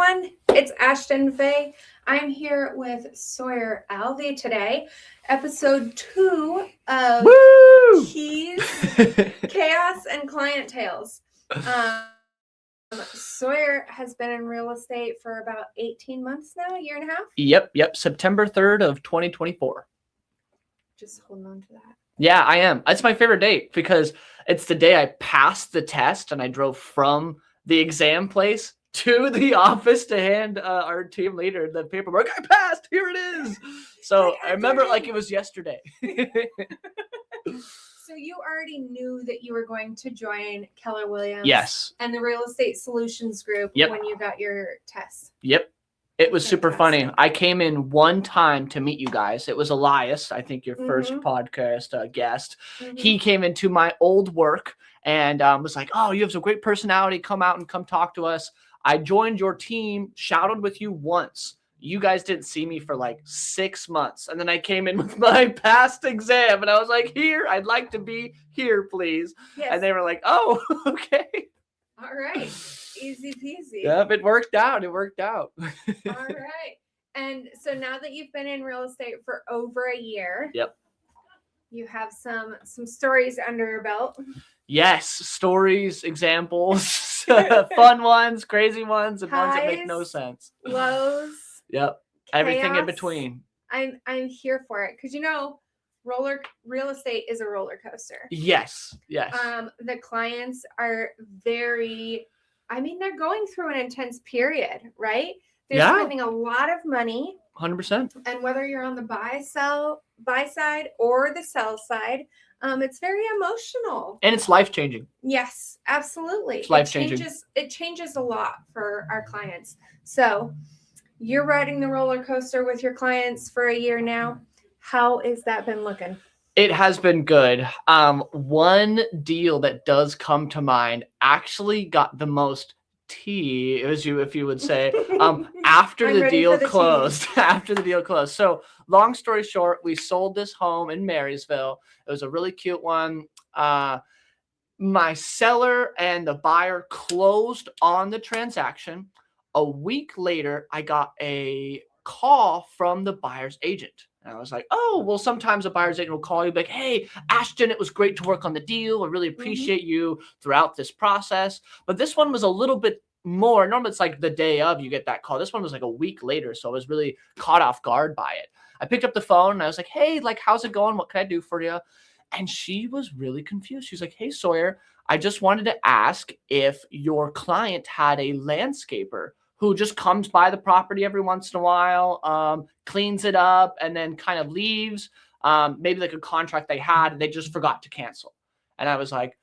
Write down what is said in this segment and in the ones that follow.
everyone. It's Ashton Faye. I'm here with Sawyer Alvey today. Episode 2 of Woo! Keys, Chaos, and Client Tales. Sawyer has been in real estate for about 18 months now, a year and a half. Yep. September 3rd of 2024. Just holding on to that. Yeah, I am. It's my favorite date because it's the day I passed the test and I drove from the exam place to the office to hand our team leader the paperwork. I passed. Here it is. So I remember it like it was yesterday. So you already knew that you were going to join Keller Williams. Yes. And the Real Estate Solutions Group when you got your test. Yep. It was super funny. I came in one time to meet you guys. It was Elias, I think your first podcast guest. He came into my old work and was like, oh, you have some great personality. Come out and come talk to us. I joined your team, shouted with you once. You guys didn't see me for like 6 months. And then I came in with my past exam and I was like, here, I'd like to be here, please. Yes. And they were like, oh, okay. All right. Easy peasy. Yep, it worked out. All right. And so now that you've been in real estate for over a year, you have some stories under your belt. Yes, stories, examples, fun ones, crazy ones, and highs, ones that make no sense. Lows. Yep. Everything in between. I'm here for it because real estate is a roller coaster. Yes. The clients are they're going through an intense period, right? They're spending a lot of money. 100%. And whether you're on the buy side or the sell side, it's very emotional. And it's life-changing. Yes, absolutely. It's life-changing. It changes a lot for our clients. So you're riding the roller coaster with your clients for a year now. How has that been looking? It has been good. One deal that does come to mind actually got the most tea, if you would say, after the deal closed. After the deal closed. So long story short, we sold this home in Marysville. It was a really cute one. My seller and the buyer closed on the transaction. A week later, I got a call from the buyer's agent. And I was like, oh, well, sometimes a buyer's agent will call you like, hey, Ashton, it was great to work on the deal. I really appreciate you throughout this process. But this one was a little bit more. Normally, it's like the day of you get that call. This one was like a week later. So I was really caught off guard by it. I picked up the phone and I was like, hey, like, how's it going? What can I do for you? And she was really confused. She's like, hey, Sawyer, I just wanted to ask if your client had a landscaper who just comes by the property every once in a while, cleans it up, and then kind of leaves. Maybe like a contract they had, and they just forgot to cancel. And I was like,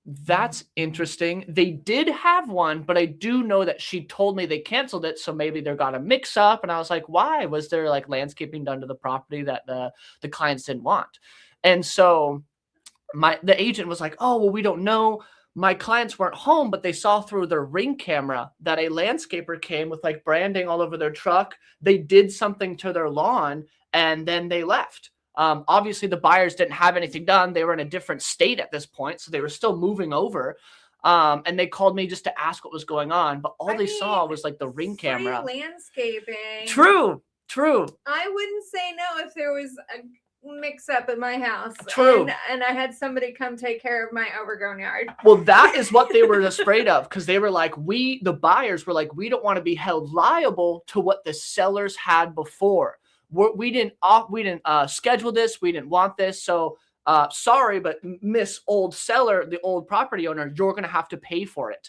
that's interesting. They did have one, but I do know that she told me they canceled it, so maybe there got a mix-up. And I was like, why? Was there like landscaping done to the property that the clients didn't want? And so the agent was like, oh, well, we don't know. My clients weren't home, but they saw through their Ring camera that a landscaper came with like branding all over their truck. They did something to their lawn and then they left. Obviously, the buyers didn't have anything done. They were in a different state at this point, so they were still moving over. And they called me just to ask what was going on, but they saw was like the Ring camera. Landscaping. True. I wouldn't say no if there was a mix up at my house. True. And I had somebody come take care of my overgrown yard. Well, that is what they were afraid of, because they were like, the buyers were like, we don't want to be held liable to what the sellers had before. We didn't schedule this. We didn't want this. So sorry, but Miss Old Seller, the old property owner, you're going to have to pay for it,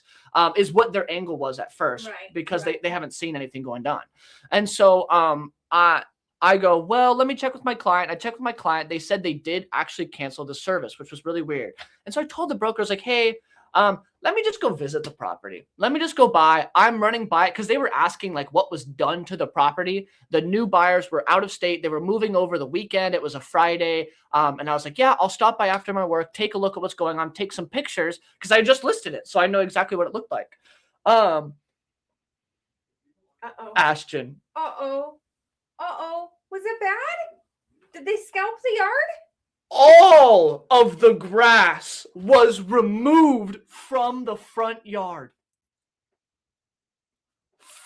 is what their angle was at first, because they haven't seen anything going on. And so I go, well, let me check with my client. I checked with my client. They said they did actually cancel the service, which was really weird. And so I told the broker, I was like, hey, let me just go visit the property. Let me just go by. I'm running by it because they were asking like what was done to the property. The new buyers were out of state. They were moving over the weekend. It was a Friday. And I was like, yeah, I'll stop by after my work, take a look at what's going on, take some pictures because I just listed it. So I know exactly what it looked like. Ashton. Was it bad? Did they scalp the yard? All of the grass was removed from the front yard.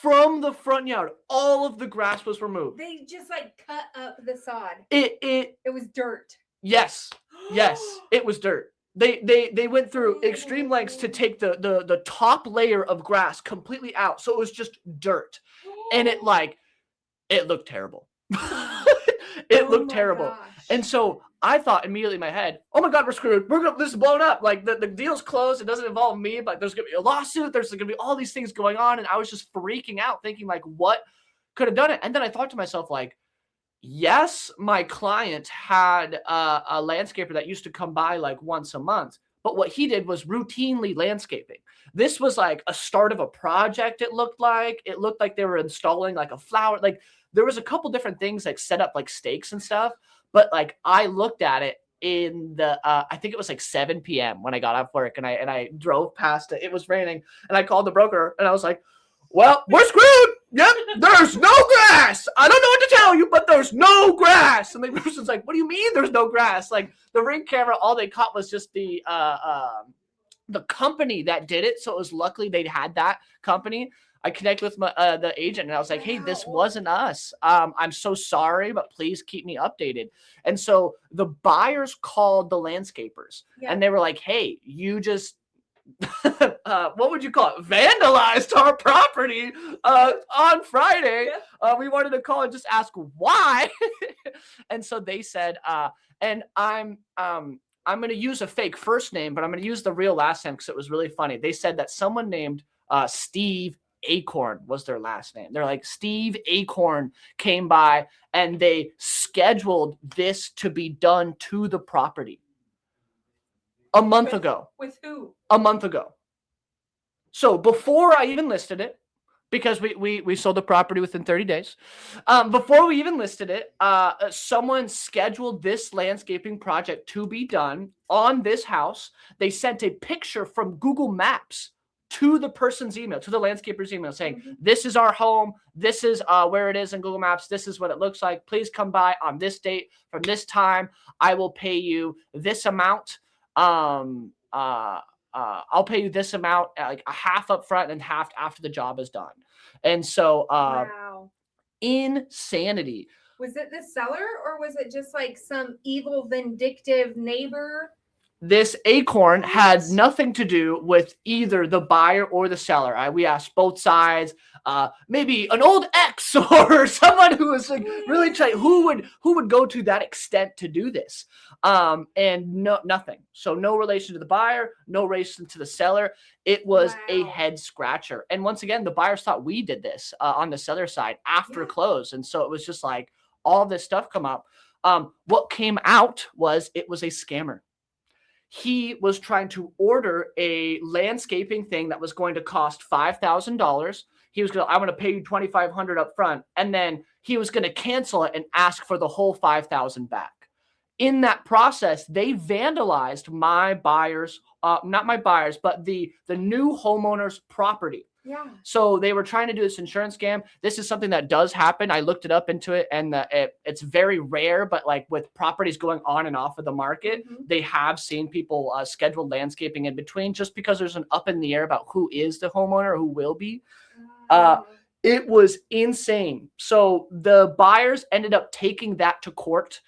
from the front yard. All of the grass was removed. They just like cut up the sod. It was dirt. Yes, it was dirt. They went through extreme lengths to take the top layer of grass completely out, so it was just dirt, and it looked terrible. It looked terrible. Gosh. And so I thought immediately in my head, oh my God, we're screwed. This is blown up. Like the deal's closed. It doesn't involve me, but there's going to be a lawsuit. There's going to be all these things going on. And I was just freaking out thinking like, what could have done it? And then I thought to myself like, yes, my client had a landscaper that used to come by like once a month. But what he did was routinely landscaping. This was like a start of a project. It looked like they were installing like a flower. Like there was a couple different things like set up like stakes and stuff. But like I looked at it in the I think it was like 7 p.m. when I got off work and I drove past it. It was raining and I called the broker and I was like, well, we're screwed. Yep, there's no grass. I don't know what to tell you, but there's no grass. And the person's like, what do you mean there's no grass? Like the Ring camera, all they caught was just the company that did it. So it was luckily they'd had that company. I connected with the agent and I was like, hey, this wasn't us. I'm so sorry, but please keep me updated. And so the buyers called the landscapers and they were like, hey, you just, what would you call it? Vandalized our property on Friday. We wanted to call and just ask why. And so they said, and I'm going to use a fake first name, but I'm going to use the real last name because it was really funny. They said that someone named Steve Acorn was their last name. They're like, Steve Acorn came by and they scheduled this to be done to the property a month ago. With who? A month ago. So before I even listed it, because we sold the property within 30 days. Before we even listed it, someone scheduled this landscaping project to be done on this house. They sent a picture from Google Maps to the person's email, to the landscaper's email saying, this is our home. This is where it is in Google Maps. This is what it looks like. Please come by on this date from this time. I will pay you this amount. I'll pay you this amount, like a half up front and half after the job is done. And so, wow. Insanity. Was it the seller or was it just like some evil, vindictive neighbor? This Acorn had nothing to do with either the buyer or the seller. We asked both sides, maybe an old ex or someone who was like really trying, who would go to that extent to do this? And nothing. So no relation to the buyer, no relation to the seller. It was a head scratcher. And once again, the buyers thought we did this on the seller side after close. And so it was just like all this stuff come up. What came out was it was a scammer. He was trying to order a landscaping thing that was going to cost $5,000. He was going to, I want to pay you $2,500 up front. And then he was going to cancel it and ask for the whole $5,000 back. In that process, they vandalized my buyers, not my buyers, but the new homeowner's property. Yeah. So they were trying to do this insurance scam. This is something that does happen. I looked it up into it, and it's very rare. But like with properties going on and off of the market, they have seen people schedule landscaping in between, just because there's an up in the air about who is the homeowner, who will be. It was insane. So the buyers ended up taking that to court.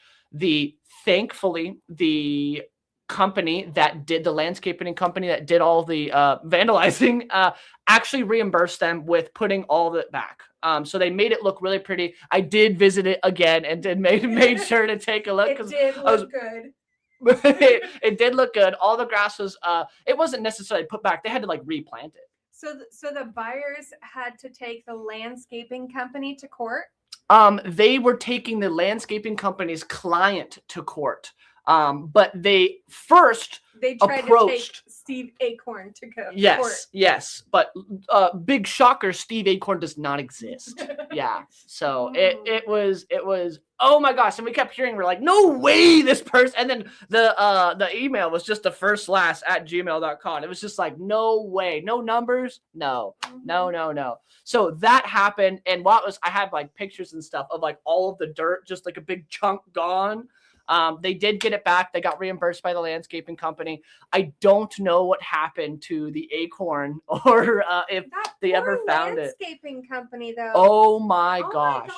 Thankfully, the company that did the landscaping company that did all the vandalizing actually reimbursed them with putting all of it back. So they made it look really pretty. I did visit it again and made sure to take a look. It did look good. It did look good. All the grass was, it wasn't necessarily put back. They had to like replant it. So the buyers had to take the landscaping company to court? They were taking the landscaping company's client to court. But they tried to take Steve Acorn to go. Yes. But big shocker, Steve Acorn does not exist. Yeah. So it was, oh my gosh. And we kept hearing, we're like, no way this person. And then the email was just the first last @gmail.com. It was just like, no way, no numbers. No. So that happened. And I had like pictures and stuff of like all of the dirt, just like a big chunk gone. They did get it back. They got reimbursed by the landscaping company. I don't know what happened to the acorn or if they ever found it. Landscaping company, though. Oh my gosh.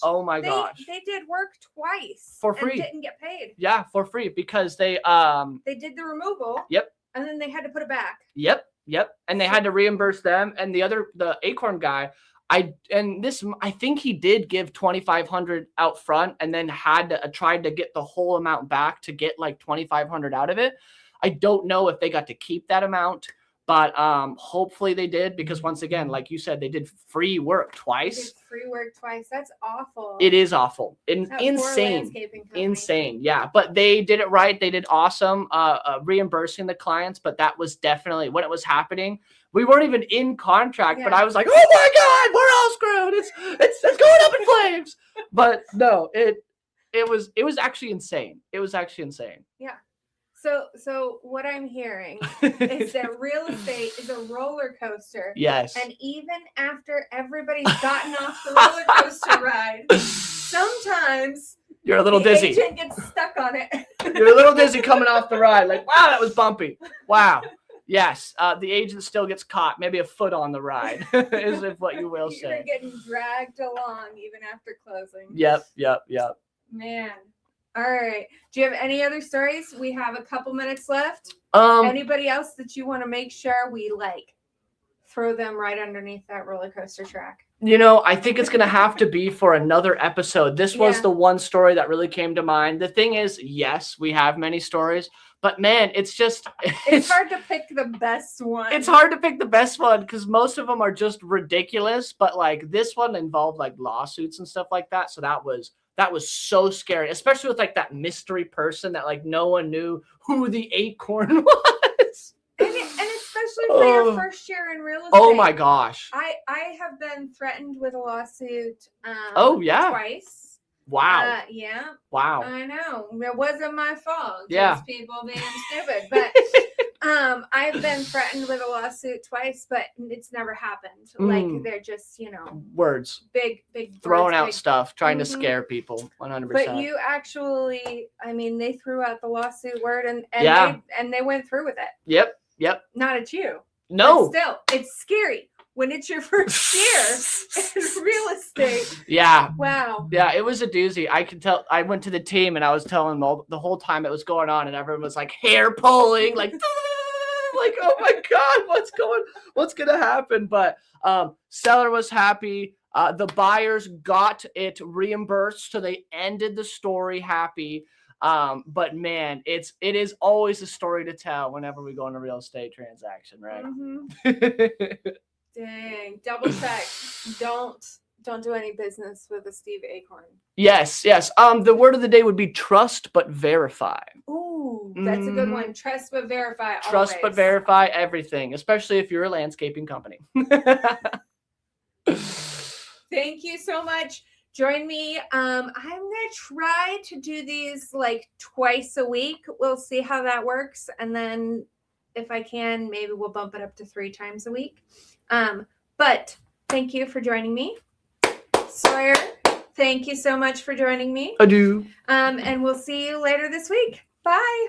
Oh my gosh. They did work twice for free. And didn't get paid. Yeah, for free because they did the removal. Yep. And then they had to put it back. Yep. And they had to reimburse them. And the acorn guy, I think he did give $2,500 out front and then tried to get the whole amount back to get like $2,500 out of it. I don't know if they got to keep that amount, but hopefully they did, because once again, like you said, they did free work twice. That's awful. It is awful. Insane. Yeah, but they did it right. They did awesome reimbursing the clients, but that was definitely when it was happening. We weren't even in contract, but I was like, oh my God, we're all screwed. It's going up in flames. But no, it was actually insane. It was actually insane. Yeah. So what I'm hearing is that real estate is a roller coaster. Yes. And even after everybody's gotten off the roller coaster ride, sometimes you're a little dizzy. The agent gets stuck on it. You're a little dizzy coming off the ride. Like, wow, that was bumpy. Wow. Yes, the agent still gets caught, maybe a foot on the ride, is what you will say. You're getting dragged along even after closing. Yep. Man. All right. Do you have any other stories? We have a couple minutes left. Anybody else that you want to make sure we throw them right underneath that roller coaster track? I think it's going to have to be for another episode. This was the one story that really came to mind. The thing is, yes, we have many stories, but man, it's hard to pick the best one. It's hard to pick the best one because most of them are just ridiculous, but like this one involved like lawsuits and stuff like that. So that was so scary, especially with like that mystery person that like no one knew who the acorn was. And especially for your first year in real estate. Oh my gosh. I have been threatened with a lawsuit twice. Wow. Yeah. Wow. I know. It wasn't my fault. Yeah. Just people being stupid. But I've been threatened with a lawsuit twice, but it's never happened. Like they're just, words. Big throwing out stuff, trying to scare people. 100%. But you actually, they threw out the lawsuit word and they went through with it. Yep. Not at you. No. But still, it's scary when it's your first year in real estate. Yeah. Wow. Yeah, it was a doozy. I could tell. I went to the team and I was telling them the whole time it was going on, and everyone was like hair pulling, like, like, oh my God, what's gonna happen? But seller was happy. The buyers got it reimbursed, so they ended the story happy. But man, it is always a story to tell whenever we go on a real estate transaction, right? Mm-hmm. Dang, double check. Don't do any business with a Steve Acorn. Yes. The word of the day would be trust but verify. Ooh, that's a good one. Trust but verify. Trust always. But verify everything, especially if you're a landscaping company. Thank you so much. Join me. I'm gonna try to do these like twice a week. We'll see how that works, and then if I can, maybe we'll bump it up to 3 times a week. But thank you for joining me. Sawyer, thank you so much for joining me. Adieu. And we'll see you later this week. Bye.